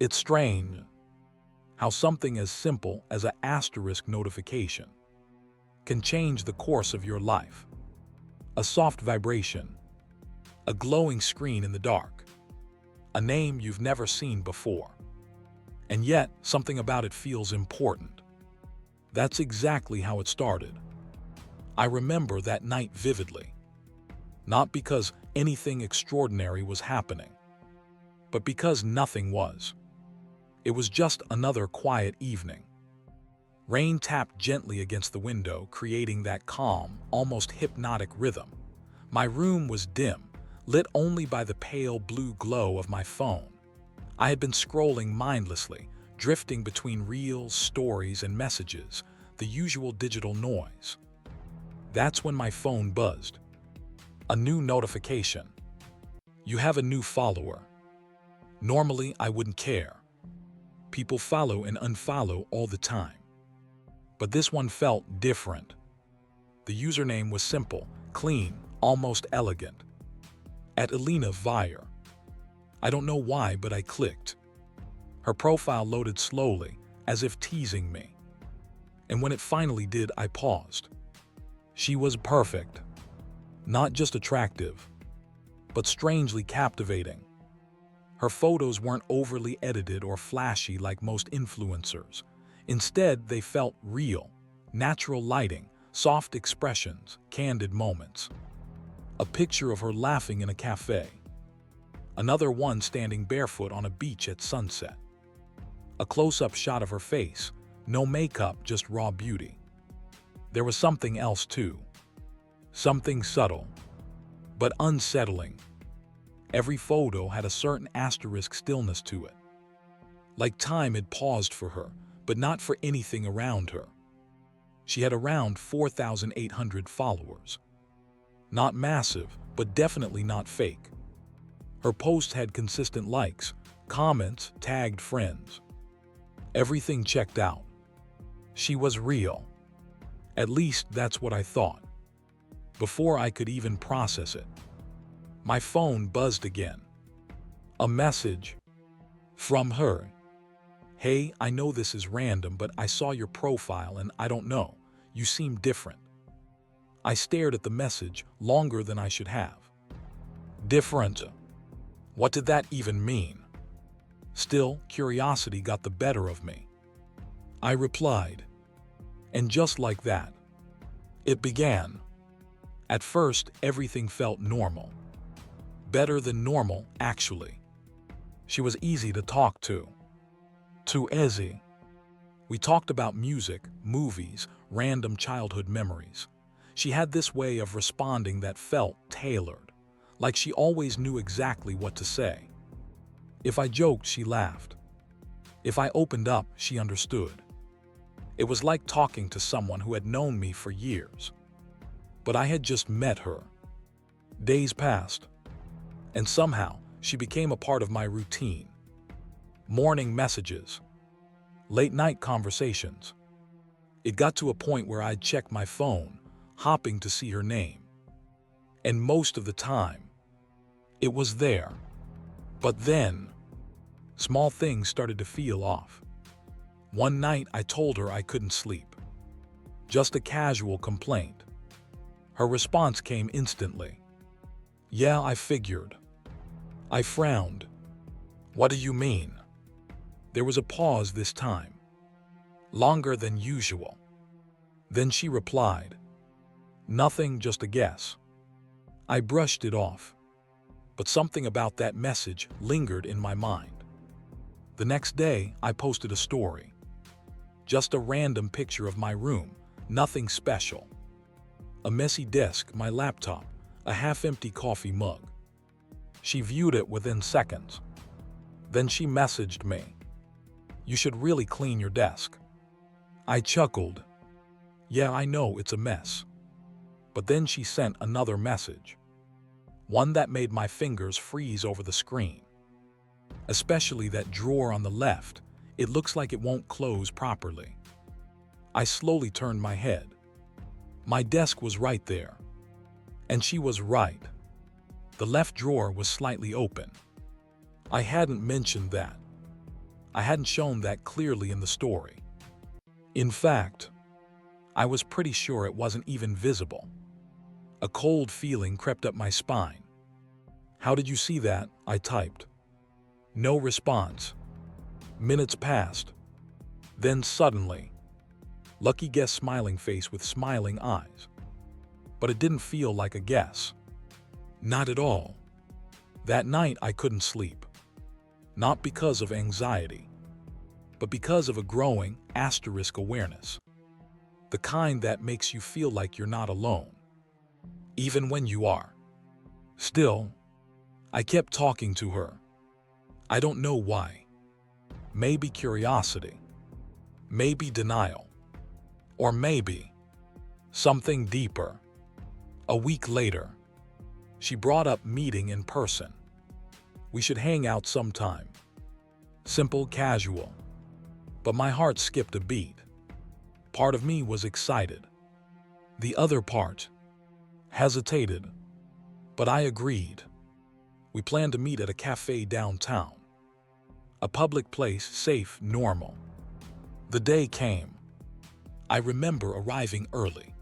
It's strange how something as simple as an asterisk notification can change the course of your life. A soft vibration, a glowing screen in the dark, a name you've never seen before. And yet, something about it feels important. That's exactly how it started. I remember that night vividly, not because anything extraordinary was happening, but because nothing was. It was just another quiet evening. Rain tapped gently against the window, creating that calm, almost hypnotic rhythm. My room was dim, lit only by the pale blue glow of my phone. I had been scrolling mindlessly, drifting between reels, stories, and messages, the usual digital noise. That's when my phone buzzed. A new notification. You have a new follower. Normally, I wouldn't care. People follow and unfollow all the time. But this one felt different. The username was simple, clean, almost elegant. At Elena Vire. I don't know why, but I clicked. Her profile loaded slowly, as if teasing me. And when it finally did, I paused. She was perfect. Not just attractive, but strangely captivating. Her photos weren't overly edited or flashy like most influencers. Instead, they felt real, natural lighting, soft expressions, candid moments. A picture of her laughing in a cafe. Another one standing barefoot on a beach at sunset. A close-up shot of her face, no makeup, just raw beauty. There was something else too. Something subtle, but unsettling. Every photo had a certain asterisk stillness to it. Like time had paused for her, but not for anything around her. She had around 4,800 followers. Not massive, but definitely not fake. Her posts had consistent likes, comments, tagged friends. Everything checked out. She was real. At least that's what I thought. Before I could even process it, my phone buzzed again. A message from her. Hey, I know this is random, but I saw your profile and I don't know, you seem different. I stared at the message longer than I should have. Different. What did that even mean? Still, curiosity got the better of me. I replied. And just like that, it began. At first, everything felt normal. Better than normal, actually. She was easy to talk to. Too easy. We talked about music, movies, random childhood memories. She had this way of responding that felt tailored, like she always knew exactly what to say. If I joked, she laughed. If I opened up, she understood. It was like talking to someone who had known me for years. But I had just met her. Days passed, and somehow she became a part of my routine. Morning messages, late-night conversations. It got to a point where I'd check my phone, hopping to see her name. And most of the time, it was there. But then, small things started to feel off. One night, I told her I couldn't sleep. Just a casual complaint. Her response came instantly. Yeah, I figured. I frowned. What do you mean? There was a pause this time. Longer than usual. Then she replied. Nothing, just a guess. I brushed it off. But something about that message lingered in my mind. The next day, I posted a story. Just a random picture of my room, nothing special. A messy desk, my laptop, a half-empty coffee mug. She viewed it within seconds. Then she messaged me. You should really clean your desk. I chuckled. Yeah, I know it's a mess. But then she sent another message. One that made my fingers freeze over the screen. Especially that drawer on the left. It looks like it won't close properly. I slowly turned my head. My desk was right there. And she was right. The left drawer was slightly open. I hadn't mentioned that. I hadn't shown that clearly in the story. In fact, I was pretty sure it wasn't even visible. A cold feeling crept up my spine. "How did you see that?" I typed. No response. Minutes passed. Then suddenly, lucky guess smiling face with smiling eyes. But it didn't feel like a guess. Not at all. That night I couldn't sleep. Not because of anxiety, but because of a growing asterisk awareness. The kind that makes you feel like you're not alone, even when you are. Still, I kept talking to her. I don't know why. Maybe curiosity. Maybe denial. Or maybe something deeper. A week later, she brought up meeting in person. We should hang out sometime. Simple, casual. But my heart skipped a beat. Part of me was excited. The other part hesitated. But I agreed. We planned to meet at a cafe downtown. A public place, safe, normal. The day came. I remember arriving early,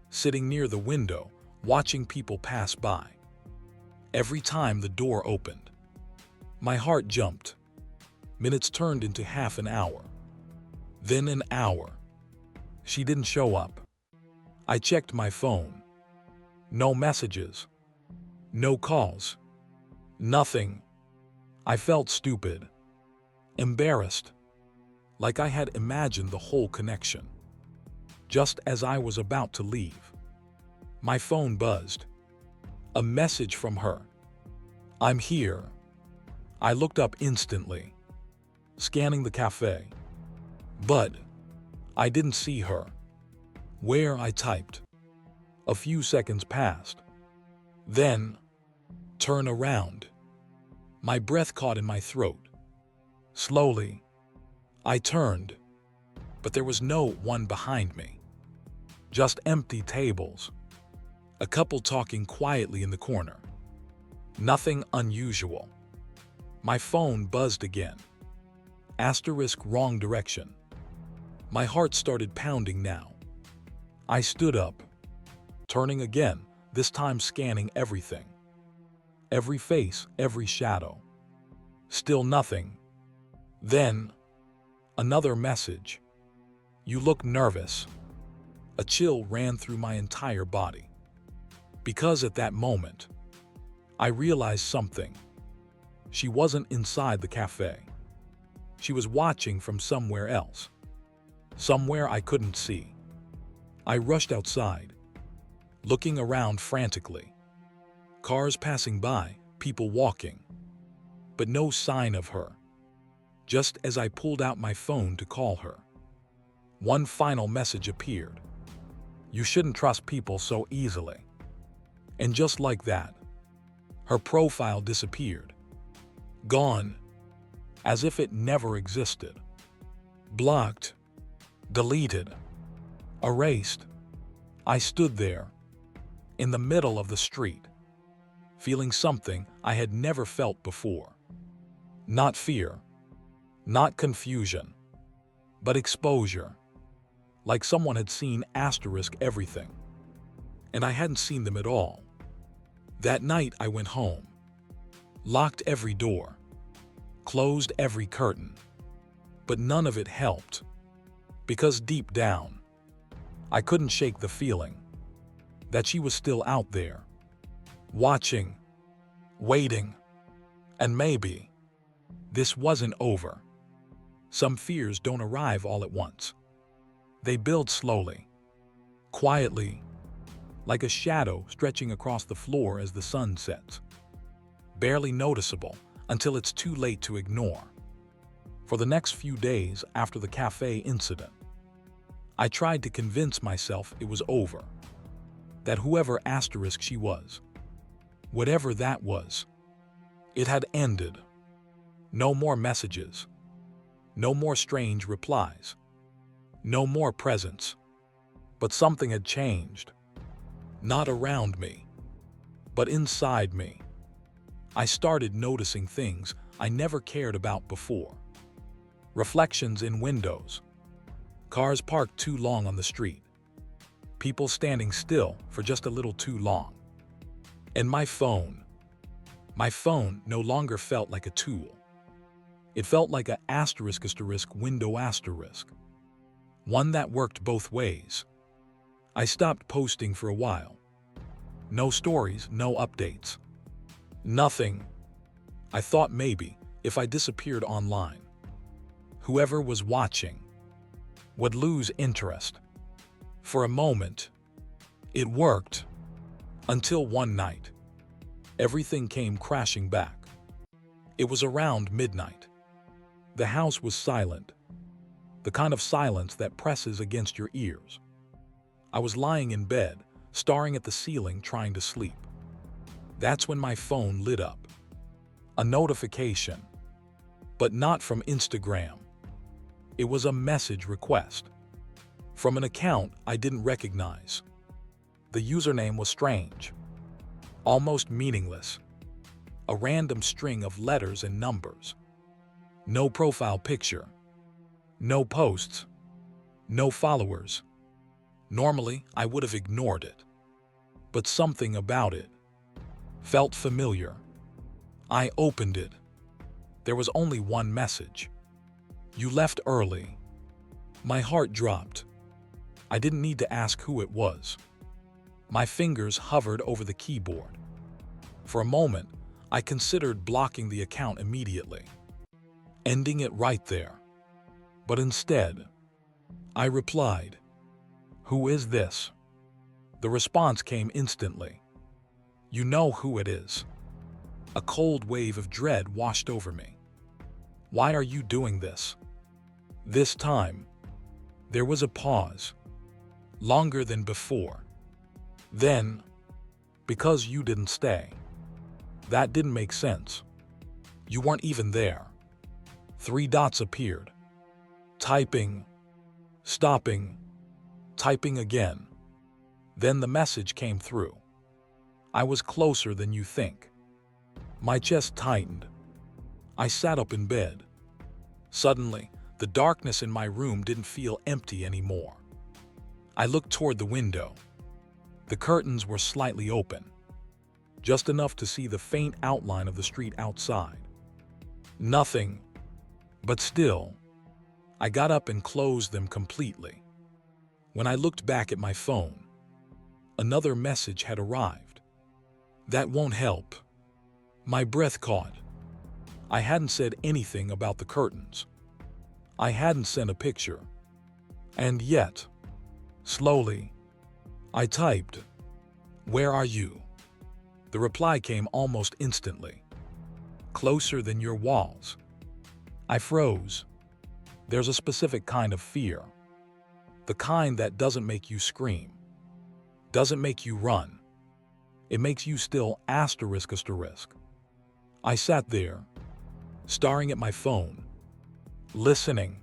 sitting near the window, watching people pass by. Every time the door opened, my heart jumped. Minutes turned into half an hour. Then an hour. She didn't show up. I checked my phone. No messages. No calls. Nothing. I felt stupid. Embarrassed. Like I had imagined the whole connection. Just as I was about to leave, my phone buzzed. A message from her. "I'm here." I looked up instantly, scanning the cafe. But I didn't see her. Where? I typed. A few seconds passed. Then, turn around. My breath caught in my throat. Slowly, I turned, but there was no one behind me. Just empty tables. A couple talking quietly in the corner. Nothing unusual. My phone buzzed again. Asterisk wrong direction. My heart started pounding now. I stood up, turning again, this time scanning everything. Every face, every shadow. Still nothing. Then, another message. "You look nervous." A chill ran through my entire body. Because at that moment, I realized something. She wasn't inside the cafe. She was watching from somewhere else. Somewhere I couldn't see. I rushed outside, looking around frantically. Cars passing by, people walking. But no sign of her. Just as I pulled out my phone to call her, one final message appeared. "You shouldn't trust people so easily." And just like that, her profile disappeared. Gone, as if it never existed. Blocked, deleted, erased. I stood there, in the middle of the street, feeling something I had never felt before. Not fear, not confusion, but exposure. Like someone had seen asterisk everything, and I hadn't seen them at all. That night I went home, locked every door, closed every curtain, but none of it helped, because deep down, I couldn't shake the feeling that she was still out there, watching, waiting, and maybe this wasn't over. Some fears don't arrive all at once. They build slowly, quietly, like a shadow stretching across the floor as the sun sets. Barely noticeable until it's too late to ignore. For the next few days after the cafe incident, I tried to convince myself it was over. That whoever asterisk she was, whatever that was, it had ended. No more messages. No more strange replies. No more presence. But something had changed. Not around me, but inside me. I started noticing things I never cared about before. reflections in windows, cars parked too long on the street, people standing still for just a little too long. And my phone no longer felt like a tool. It felt like a *** window asterisk, one that worked both ways. I stopped posting for a while. No stories, no updates. Nothing. I thought maybe, if I disappeared online, whoever was watching would lose interest. For a moment, it worked. Until one night, everything came crashing back. It was around midnight. The house was silent, the kind of silence that presses against your ears. I was lying in bed, staring at the ceiling, trying to sleep. That's when my phone lit up. A notification, but not from Instagram. It was a message request from an account I didn't recognize. The username was strange, almost meaningless. A random string of letters and numbers. No profile picture. No posts. No followers. Normally, I would have ignored it. But something about it felt familiar. I opened it. There was only one message. "You left early." My heart dropped. I didn't need to ask who it was. My fingers hovered over the keyboard. For a moment, I considered blocking the account immediately, ending it right there. But instead, I replied, "Who is this?" The response came instantly. "You know who it is." A cold wave of dread washed over me. "Why are you doing this?" This time, there was a pause, longer than before. Then, "Because you didn't stay." That didn't make sense. You weren't even there. 3 dots appeared. Typing, stopping, typing again. Then the message came through. "I was closer than you think." My chest tightened. I sat up in bed. Suddenly, the darkness in my room didn't feel empty anymore. I looked toward the window. The curtains were slightly open, just enough to see the faint outline of the street outside. Nothing, but still, I got up and closed them completely. When I looked back at my phone, another message had arrived. "That won't help." My breath caught. I hadn't said anything about the curtains. I hadn't sent a picture. And yet, slowly, I typed, "Where are you?" The reply came almost instantly. "Closer than your walls." I froze. There's a specific kind of fear. The kind that doesn't make you scream. Doesn't make you run. It makes you still ***. I sat there, staring at my phone, listening.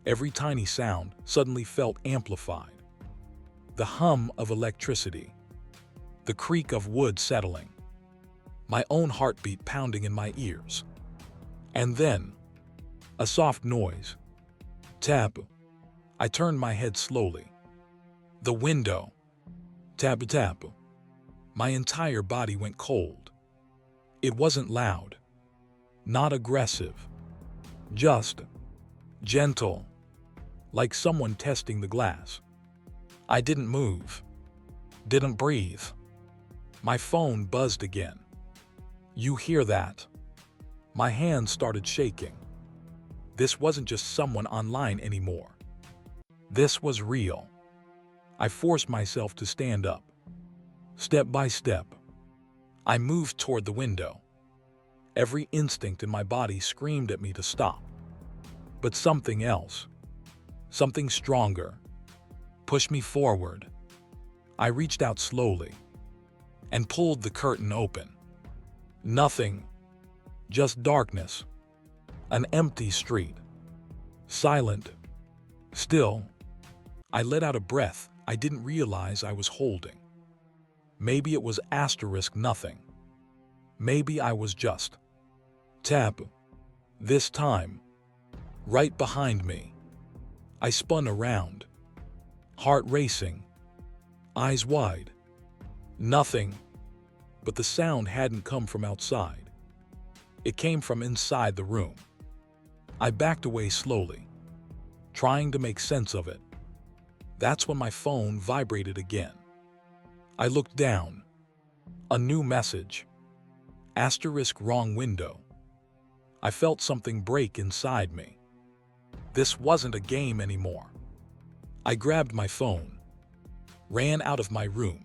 Every tiny sound suddenly felt amplified. The hum of electricity. The creak of wood settling. My own heartbeat pounding in my ears. And then, a soft noise. Tap. I turned my head slowly. The window. Tap, tap. My entire body went cold. It wasn't loud. Not aggressive. Just gentle. Like someone testing the glass. I didn't move. Didn't breathe. My phone buzzed again. "You hear that?" My hands started shaking. This wasn't just someone online anymore. This was real. I forced myself to stand up. Step by step, I moved toward the window. Every instinct in my body screamed at me to stop. But something else, something stronger, pushed me forward. I reached out slowly and pulled the curtain open. Nothing, just darkness, an empty street, silent, still. I let out a breath I didn't realize I was holding. Maybe it was **nothing. Maybe I was just tap. This time, right behind me. I spun around, heart racing, eyes wide. Nothing, but the sound hadn't come from outside. It came from inside the room. I backed away slowly, trying to make sense of it. That's when my phone vibrated again. I looked down. A new message. Asterisk wrong window. I felt something break inside me. This wasn't a game anymore. I grabbed my phone, ran out of my room,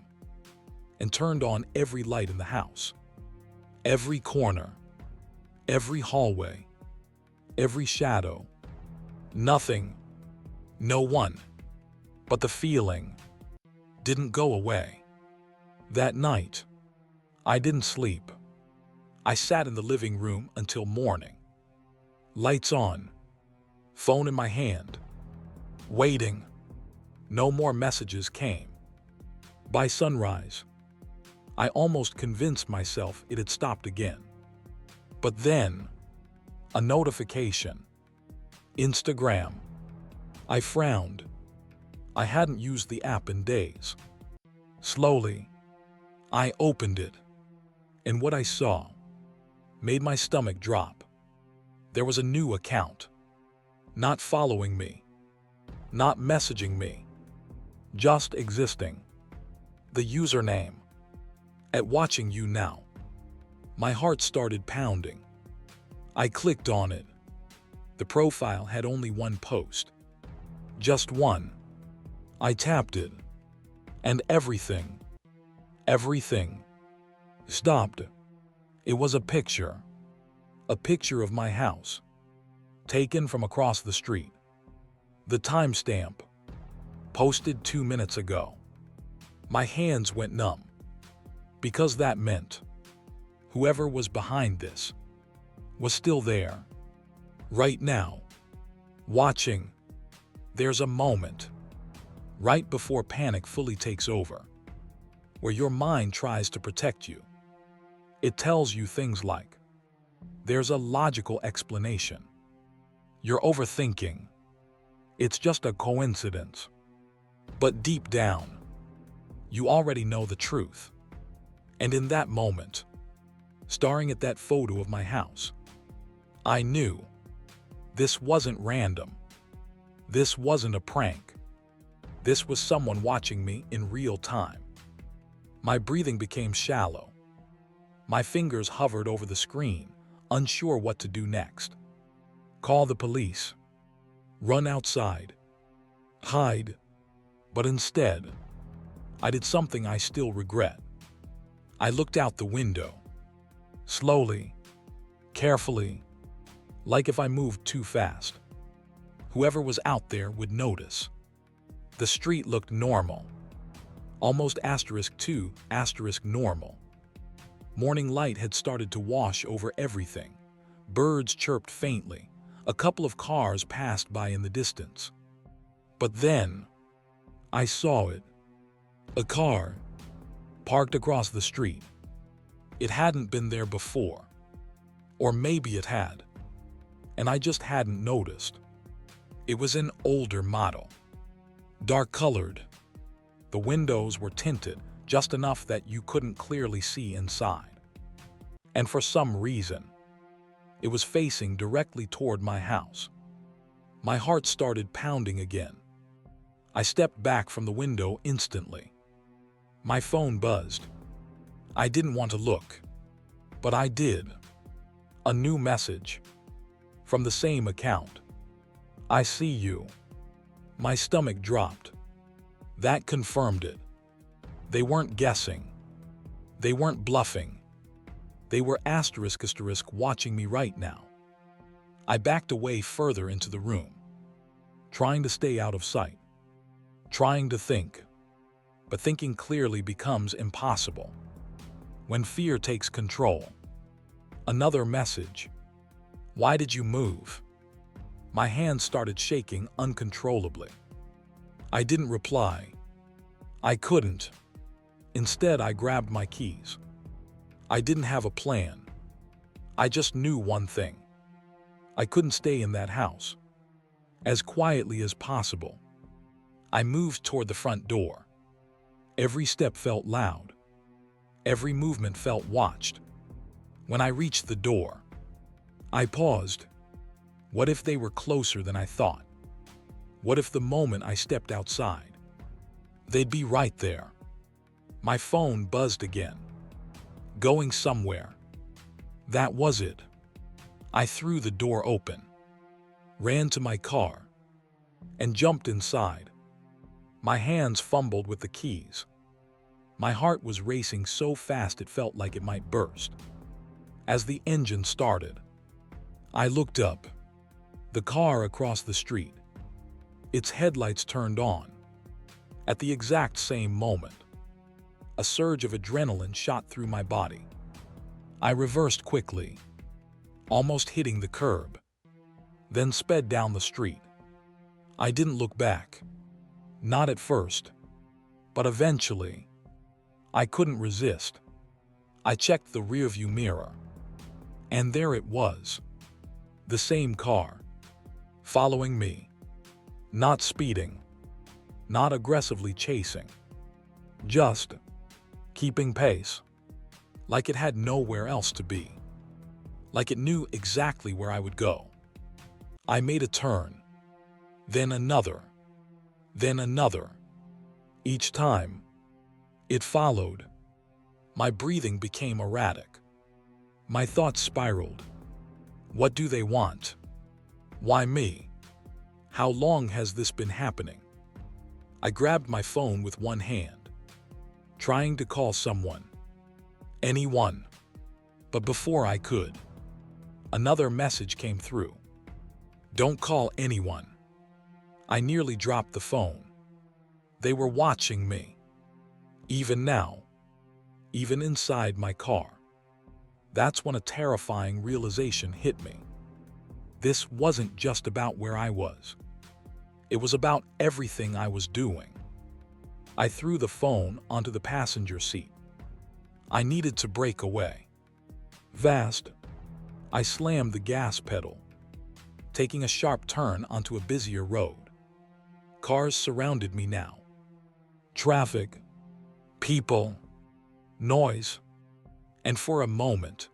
and turned on every light in the house. Every corner, every hallway, every shadow. Nothing, no one, but the feeling didn't go away. That night, I didn't sleep. I sat in the living room until morning. Lights on, phone in my hand, waiting. No more messages came. By sunrise, I almost convinced myself it had stopped again. But then, a notification. Instagram. I frowned. I hadn't used the app in days. Slowly, I opened it, and what I saw made my stomach drop. There was a new account. Not following me, not messaging me, just existing. The username. At watching you now. My heart started pounding. I clicked on it. The profile had only one post. Just one. I tapped it. And everything stopped. It was a picture of my house, taken from across the street. The timestamp, posted 2 minutes ago. My hands went numb, because that meant whoever was behind this was still there, right now, watching. There's a moment, right before panic fully takes over, where your mind tries to protect you. It tells you things like, there's a logical explanation. You're overthinking. It's just a coincidence. But deep down, you already know the truth. And in that moment, staring at that photo of my house, I knew this wasn't random. This wasn't a prank. This was someone watching me in real time. My breathing became shallow. My fingers hovered over the screen, unsure what to do next. Call the police. Run outside. Hide. But instead, I did something I still regret. I looked out the window. Slowly, carefully, like if I moved too fast. Whoever was out there would notice. The street looked normal. Almost *2 normal. Morning light had started to wash over everything. Birds chirped faintly. A couple of cars passed by in the distance. But then, I saw it. A car, parked across the street. It hadn't been there before. Or maybe it had. And I just hadn't noticed. It was an older model. Dark-colored. The windows were tinted, just enough that you couldn't clearly see inside. And for some reason, it was facing directly toward my house. My heart started pounding again. I stepped back from the window instantly. My phone buzzed. I didn't want to look, but I did. A new message. From the same account. I see you. My stomach dropped. That confirmed it. They weren't guessing. They weren't bluffing. They were *** watching me right now. I backed away further into the room, trying to stay out of sight, trying to think. But thinking clearly becomes impossible when fear takes control. Another message. Why did you move? My hands started shaking uncontrollably. I didn't reply. I couldn't. Instead, I grabbed my keys. I didn't have a plan. I just knew one thing. I couldn't stay in that house. As quietly as possible, I moved toward the front door. Every step felt loud. Every movement felt watched. When I reached the door, I paused. What if they were closer than I thought? What if the moment I stepped outside, they'd be right there? My phone buzzed again. Going somewhere. That was it. I threw the door open, ran to my car, and jumped inside. My hands fumbled with the keys. My heart was racing so fast it felt like it might burst. As the engine started, I looked up. The car across the street. Its headlights turned on. At the exact same moment, a surge of adrenaline shot through my body. I reversed quickly, almost hitting the curb, then sped down the street. I didn't look back. Not at first, but eventually, I couldn't resist. I checked the rearview mirror, and there it was. The same car, following me. Not speeding, not aggressively chasing, just keeping pace, like it had nowhere else to be, like it knew exactly where I would go. I made a turn, then another, then another. Each time, it followed. My breathing became erratic. My thoughts spiraled. What do they want? Why me? How long has this been happening? I grabbed my phone with one hand, trying to call someone. Anyone. But before I could, another message came through. Don't call anyone. I nearly dropped the phone. They were watching me. Even now. Even inside my car. That's when a terrifying realization hit me. This wasn't just about where I was. It was about everything I was doing. I threw the phone onto the passenger seat. I needed to break away. Fast, I slammed the gas pedal, taking a sharp turn onto a busier road. Cars surrounded me now. Traffic, people, noise, and for a moment,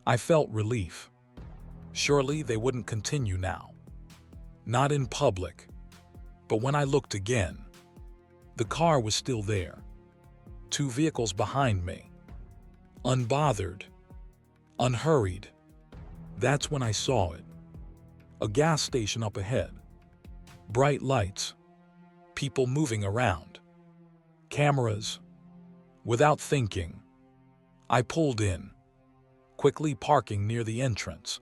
I felt relief. Surely they wouldn't continue now. Not in public. But when I looked again, the car was still there. 2 vehicles behind me. Unbothered. Unhurried. That's when I saw it. A gas station up ahead. Bright lights. People moving around. Cameras. Without thinking, I pulled in, quickly parking near the entrance.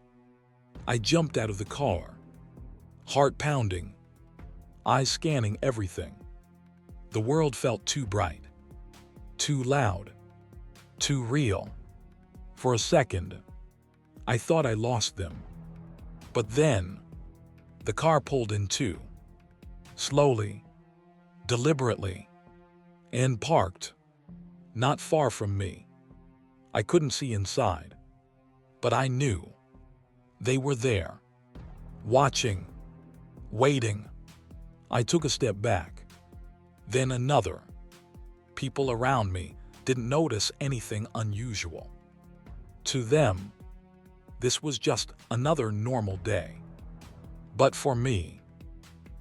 I jumped out of the car, heart pounding, eyes scanning everything. The world felt too bright, too loud, too real. For a second, I thought I lost them. But then, the car pulled in too, slowly, deliberately, and parked, not far from me. I couldn't see inside, but I knew. They were there, watching, waiting. I took a step back, then another. People around me didn't notice anything unusual. To them, this was just another normal day. But for me,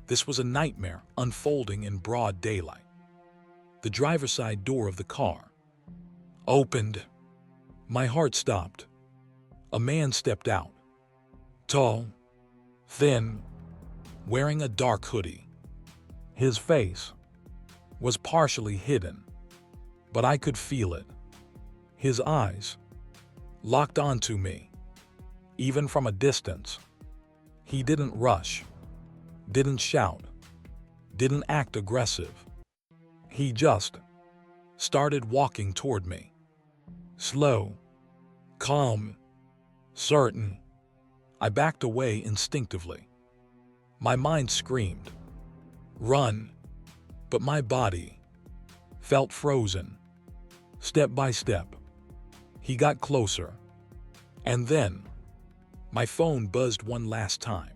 this was a nightmare unfolding in broad daylight. The driver's side door of the car opened. My heart stopped. A man stepped out. Tall, thin, wearing a dark hoodie. His face was partially hidden, but I could feel it. His eyes locked onto me, even from a distance. He didn't rush, didn't shout, didn't act aggressive. He just started walking toward me. Slow, calm, certain. I backed away instinctively. My mind screamed, "Run!" But my body felt frozen. Step by step, he got closer. And then, my phone buzzed one last time.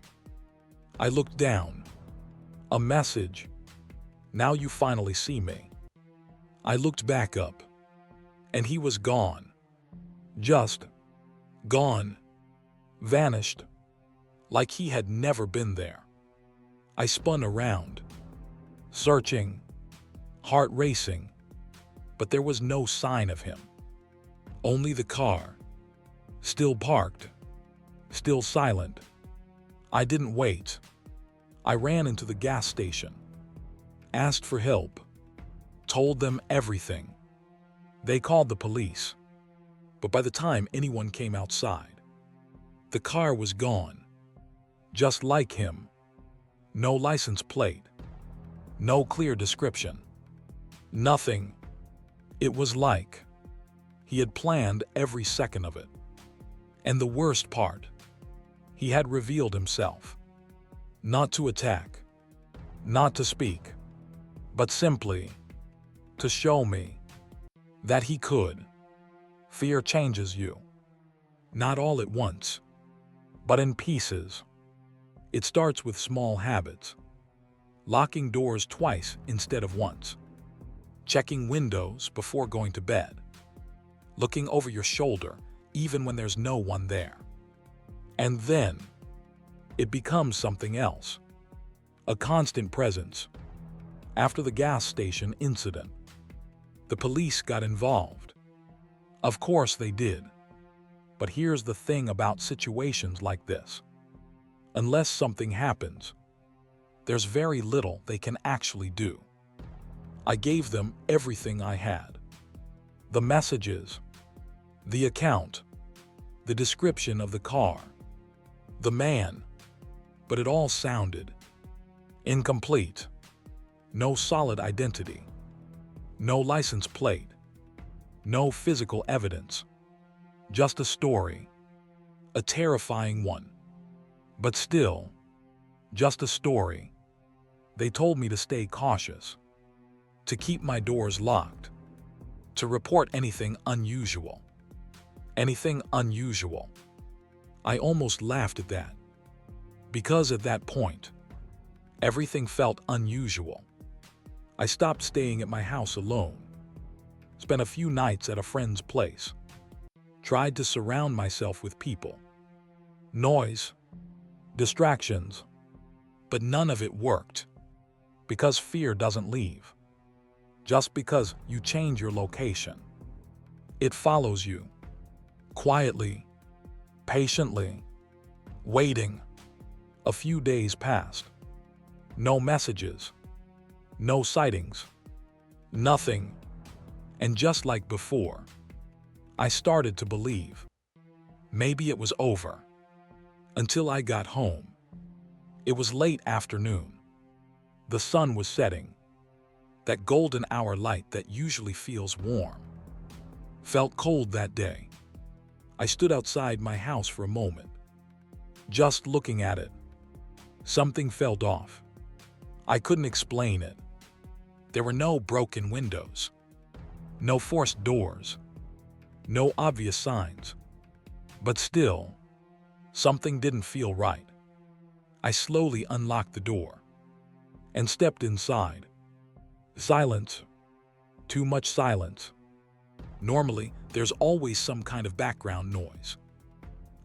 I looked down. A message. Now you finally see me. I looked back up, and he was gone. Just gone. Vanished. Like he had never been there. I spun around, searching, heart racing, but there was no sign of him. Only the car, still parked, still silent. I didn't wait. I ran into the gas station, asked for help, told them everything. They called the police, but by the time anyone came outside, the car was gone, just like him. No license plate, no clear description, nothing. It was like he had planned every second of it. And the worst part, he had revealed himself. Not to attack, not to speak, but simply to show me that he could. Fear changes you, not all at once, but in pieces. It starts with small habits, locking doors twice instead of once, checking windows before going to bed, looking over your shoulder even when there's no one there. And then it becomes something else, a constant presence. After the gas station incident, the police got involved. Of course they did. But here's the thing about situations like this. Unless something happens, there's very little they can actually do. I gave them everything I had. The messages, the account, the description of the car, the man, but it all sounded incomplete. No solid identity, no license plate, no physical evidence, just a story, a terrifying one. But still, just a story. They told me to stay cautious, to keep my doors locked, to report anything unusual. Anything unusual. I almost laughed at that, because at that point, everything felt unusual. I stopped staying at my house alone, spent a few nights at a friend's place, tried to surround myself with people, noise, distractions, but none of it worked, because fear doesn't leave. Just because you change your location, it follows you, quietly, patiently, waiting. A few days passed. No messages, no sightings, nothing. And just like before, I started to believe maybe it was over. Until I got home. It was late afternoon. The sun was setting. That golden hour light that usually feels warm felt cold that day. I stood outside my house for a moment, just looking at it. Something felt off. I couldn't explain it. There were no broken windows, no forced doors, no obvious signs. But still, something didn't feel right. I slowly unlocked the door and stepped inside. Silence. Too much silence. Normally, there's always some kind of background noise.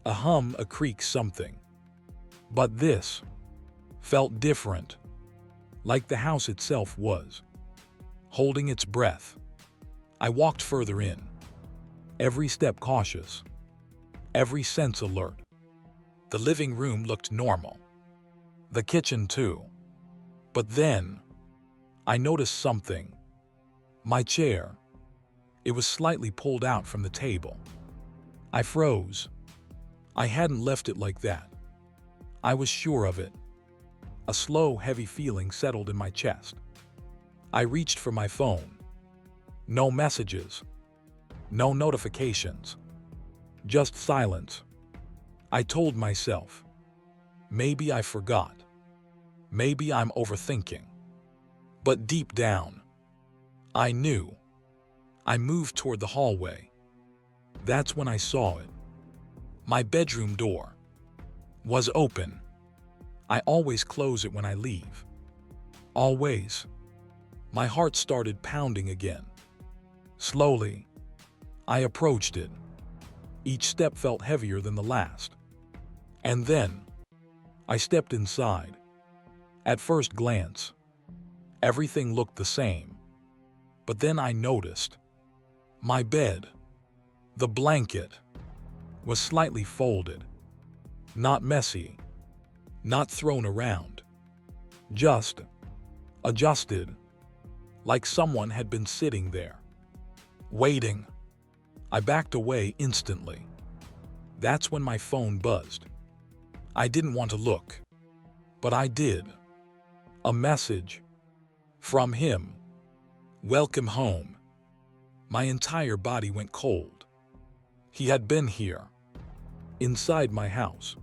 A hum, a creak, something. But this felt different, like the house itself was holding its breath. I walked further in, every step cautious, every sense alert. The living room looked normal. The kitchen too. But then, I noticed something. My chair. It was slightly pulled out from the table. I froze. I hadn't left it like that. I was sure of it. A slow, heavy feeling settled in my chest. I reached for my phone. No messages. No notifications. Just silence. I told myself, maybe I forgot. Maybe I'm overthinking. But deep down, I knew. I moved toward the hallway. That's when I saw it. My bedroom door was open. I always close it when I leave. Always. My heart started pounding again. Slowly, I approached it. Each step felt heavier than the last. And then, I stepped inside. At first glance, everything looked the same. But then I noticed my bed, the blanket, was slightly folded. Not messy, not thrown around. Just adjusted, like someone had been sitting there, waiting. I backed away instantly. That's when my phone buzzed. I didn't want to look, but I did. A message from him. Welcome home. My entire body went cold. He had been here, inside my house,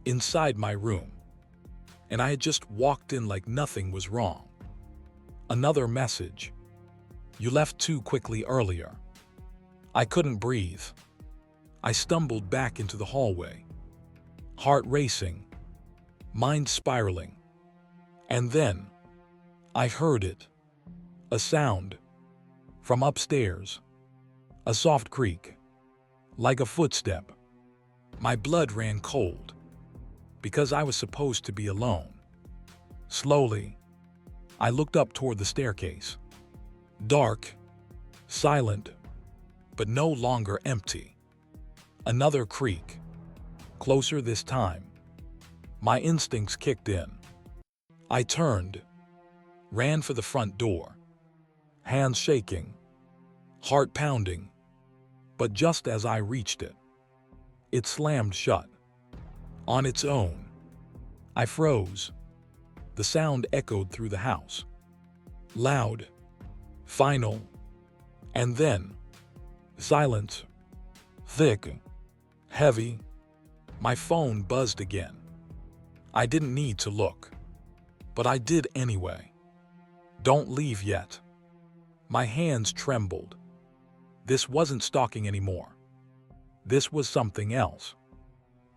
inside my room, and I had just walked in like nothing was wrong. Another message. You left too quickly earlier. I couldn't breathe. I stumbled back into the hallway, heart racing, mind spiraling. And then, I heard it. A sound. From upstairs. A soft creak. Like a footstep. My blood ran cold. Because I was supposed to be alone. Slowly, I looked up toward the staircase. Dark. Silent. But no longer empty. Another creak. Closer this time. My instincts kicked in. I turned. Ran for the front door. Hands shaking. Heart pounding. But just as I reached it, it slammed shut. On its own. I froze. The sound echoed through the house. Loud. Final. And then, silence. Thick. Heavy. My phone buzzed again. I didn't need to look. But I did anyway. Don't leave yet. My hands trembled. This wasn't stalking anymore. This was something else.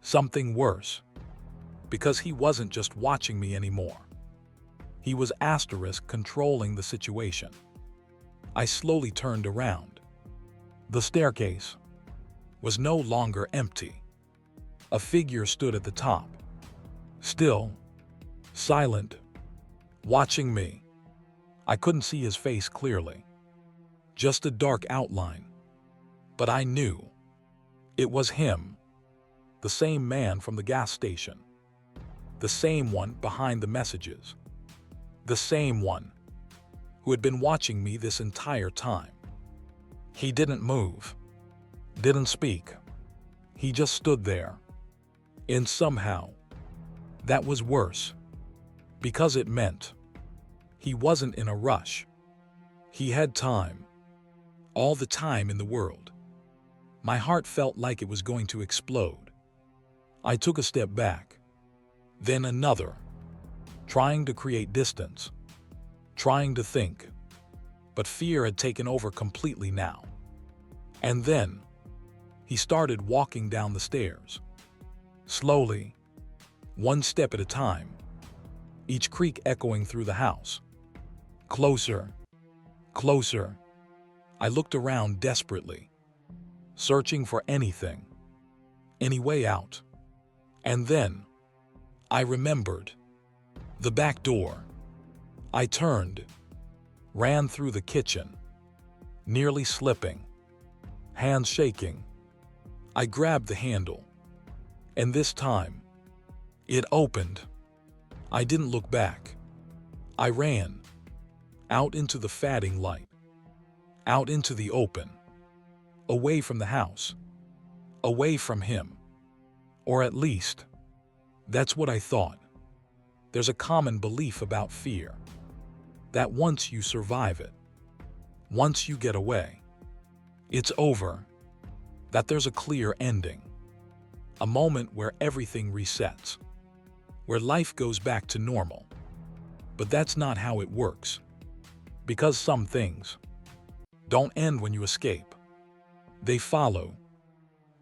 Something worse. Because he wasn't just watching me anymore. He was controlling the situation. I slowly turned around. The staircase was no longer empty. A figure stood at the top. Still. Silent. Watching me. I couldn't see his face clearly. Just a dark outline. But I knew. It was him. The same man from the gas station. The same one behind the messages. The same one who had been watching me this entire time. He didn't move. Didn't speak. He just stood there. And somehow, that was worse. Because it meant he wasn't in a rush. He had time. All the time in the world. My heart felt like it was going to explode. I took a step back. Then another. Trying to create distance. Trying to think. But fear had taken over completely now. And then, he started walking down the stairs. Slowly. One step at a time. Each creak echoing through the house. Closer. Closer. I looked around desperately. Searching for anything. Any way out. And then, I remembered. The back door. I turned. Ran through the kitchen. Nearly slipping. Hands shaking. I grabbed the handle. And this time, it opened. I didn't look back. I ran. Out into the fading light. Out into the open. Away from the house. Away from him. Or at least, that's what I thought. There's a common belief about fear. That once you survive it, once you get away, it's over. That there's a clear ending. A moment where everything resets. Where life goes back to normal. But that's not how it works. Because some things don't end when you escape. They follow.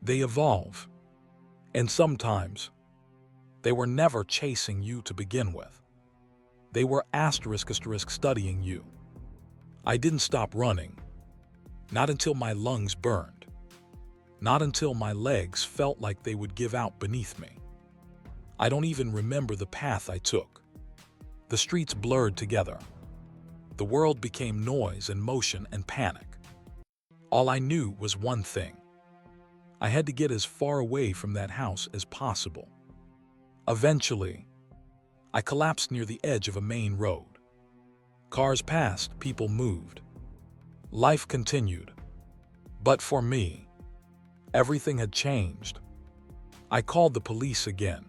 They evolve. And sometimes, They were never chasing you to begin with. They were asterisk studying you. I didn't stop running. Not until my lungs burned. Not until my legs felt like they would give out beneath me. I don't even remember the path I took. The streets blurred together. The world became noise and motion and panic. All I knew was one thing. I had to get as far away from that house as possible. Eventually, I collapsed near the edge of a main road. Cars passed, people moved. Life continued. But for me, everything had changed. I called the police again.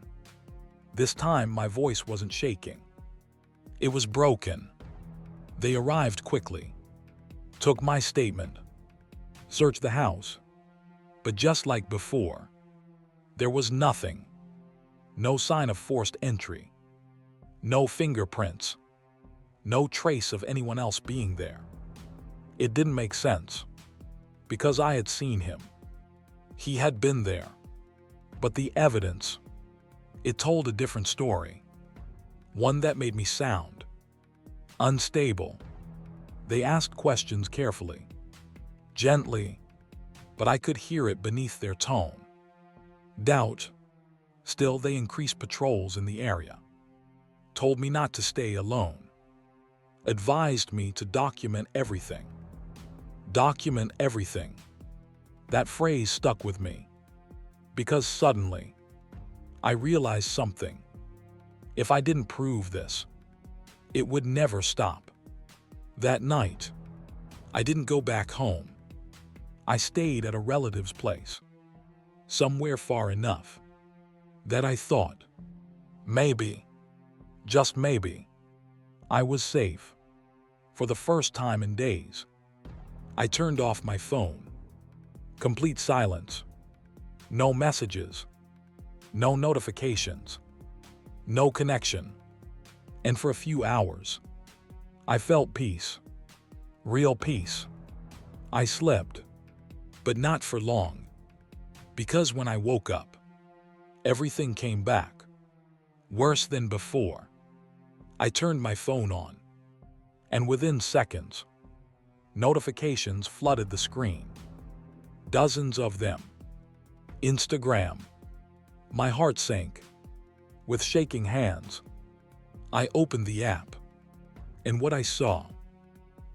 This time, my voice wasn't shaking. It was broken. They arrived quickly, took my statement, searched the house. But just like before, there was nothing. No sign of forced entry. No fingerprints. No trace of anyone else being there. It didn't make sense, because I had seen him. He had been there. But the evidence, it told a different story. One that made me sound unstable. They asked questions carefully, gently, but I could hear it beneath their tone. Doubt. Still, they increased patrols in the area. Told me not to stay alone. Advised me to document everything. Document everything. That phrase stuck with me. Because suddenly, I realized something. If I didn't prove this, it would never stop. That night, I didn't go back home. I stayed at a relative's place, somewhere far enough that I thought, maybe, just maybe, I was safe. For the first time in days, I turned off my phone. Complete silence. No messages. No notifications. No connection. And for a few hours, I felt peace. Real peace. I slept. But not for long. Because when I woke up, everything came back. Worse than before. I turned my phone on. And within seconds, notifications flooded the screen. Dozens of them. Instagram. My heart sank. With shaking hands, I opened the app. And what I saw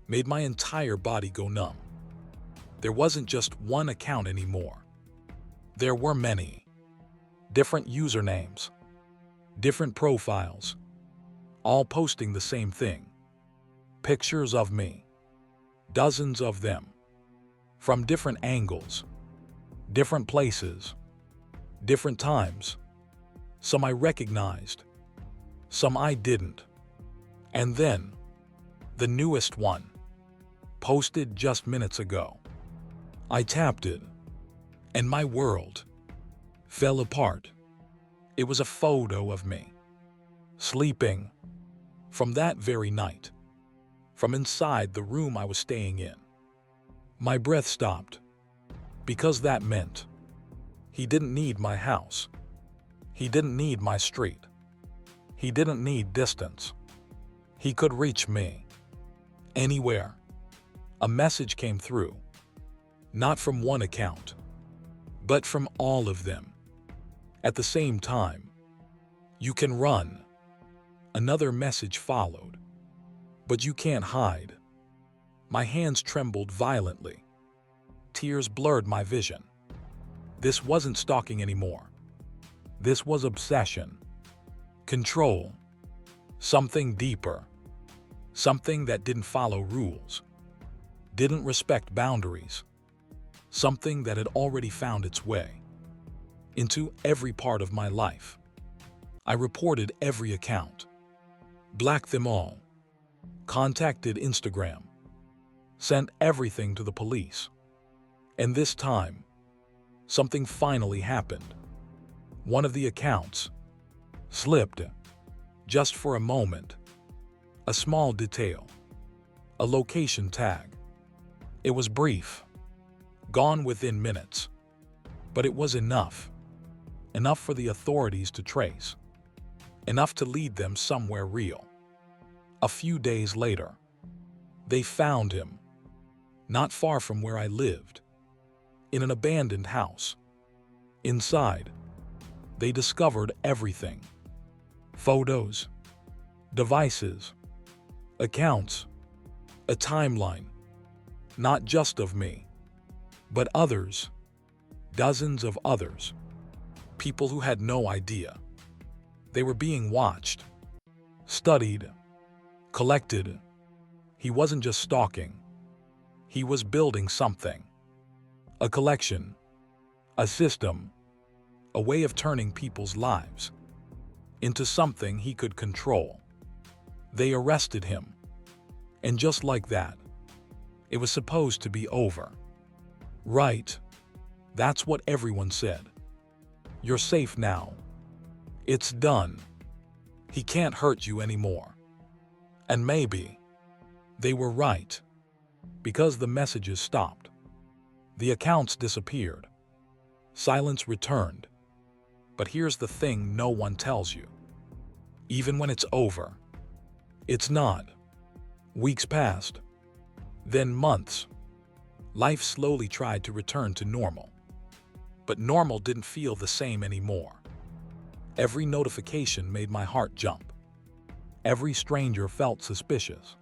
made my entire body go numb. There wasn't just one account anymore. There were many. Different usernames. Different profiles. All posting the same thing. Pictures of me. Dozens of them. From different angles. Different places. Different times. Some I recognized. Some I didn't. And then, the newest one. Posted just minutes ago. I tapped it. And my world fell apart. It was a photo of me. Sleeping. From that very night. From inside the room I was staying in. My breath stopped. Because that meant he didn't need my house. He didn't need my street. He didn't need distance. He could reach me. Anywhere. A message came through. Not from one account, but from all of them. At the same time. You can run. Another message followed. But you can't hide. My hands trembled violently. Tears blurred my vision. This wasn't stalking anymore. This was obsession. Control. Something deeper. Something that didn't follow rules. Didn't respect boundaries. Something that had already found its way into every part of my life. I reported every account. Blacked them all. Contacted Instagram. Sent everything to the police. And this time, something finally happened. One of the accounts slipped. Just for a moment. A small detail. A location tag. It was brief. Gone within minutes. But it was enough. Enough for the authorities to trace. enough to lead them somewhere real. A few days later, they found him, not far from where I lived, in an abandoned house. Inside, they discovered everything: photos, devices, accounts, a timeline, not just of me, but others, dozens of others, people who had no idea. They were being watched, studied, collected. He wasn't just stalking. He was building something. A collection, a system, a way of turning people's lives into something he could control. They arrested him. And just like that, it was supposed to be over. Right. That's what everyone said. You're safe now. It's done. He can't hurt you anymore. And maybe they were right, because the messages stopped. The accounts disappeared. Silence returned. But here's the thing no one tells you. Even when it's over, it's not. Weeks passed, then months. Life slowly tried to return to normal. But normal didn't feel the same anymore. Every notification made my heart jump. Every stranger felt suspicious.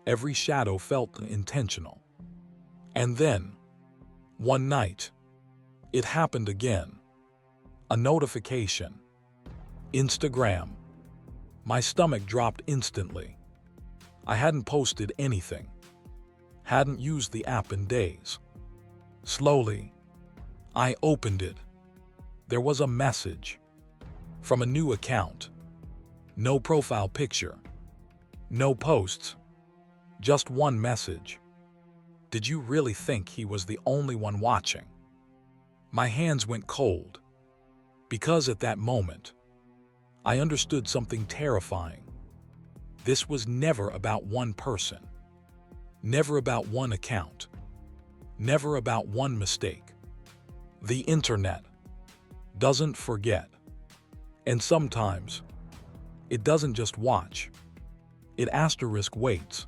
Every shadow felt intentional. And then, one night, it happened again. A notification. Instagram. My stomach dropped instantly. I hadn't posted anything. Hadn't used the app in days. Slowly, I opened it. There was a message from a new account. No profile picture. No posts. Just one message. Did you really think he was the only one watching? My hands went cold, because at that moment, I understood something terrifying. This was never about one person. Never about one account. Never about one mistake. The internet doesn't forget. And sometimes, it doesn't just watch. It *waits.